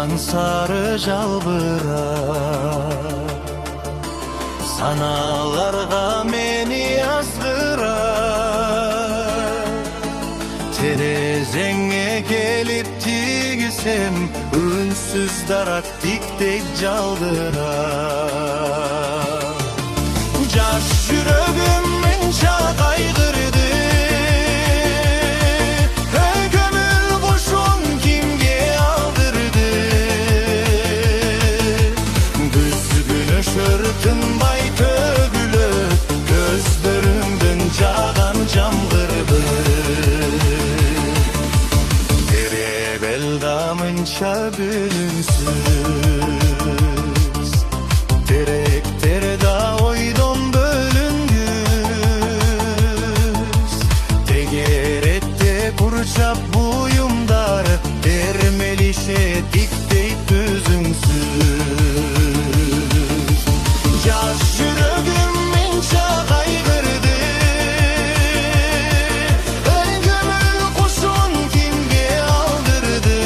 Жаган сары жалбырак саналарга мени азгырат. Терезеңе келип тигисем үнсүз дарак тиктей жалдырат. Жаш жүрөгүм мынча кайгырды, көңүл кушун кимге алдырды. Күз күнөшөр тынбай төгүлөт, көздөрүңдөн жаган жамгырды. Теребел да мынча бүлүнсүз, теректер да ойдон бөлүнгүс. Тегеретте курчап буюмдар, термелишет тиктей түзүңсүз. Жаш жүрөгүм мынча кайгырды, көңүл кушун кимге алдырды.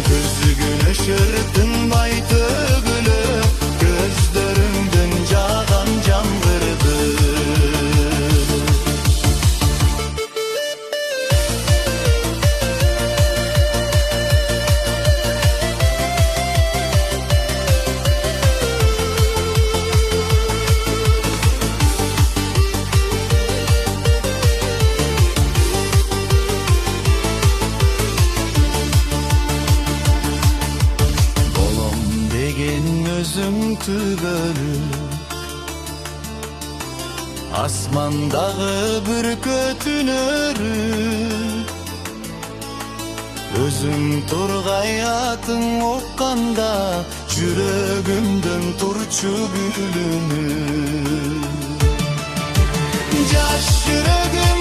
Күз күнөшөр тынбай төгүлөп, көздөрүңдөн жаган жамгырды. Болом деген өзүң түбөлүк, асмандагы бүркөтүн өрүп. Өзүң тургай атың окканда, жүрөгүмдөн турчу бүлүнүп. Жаш жүрөгүм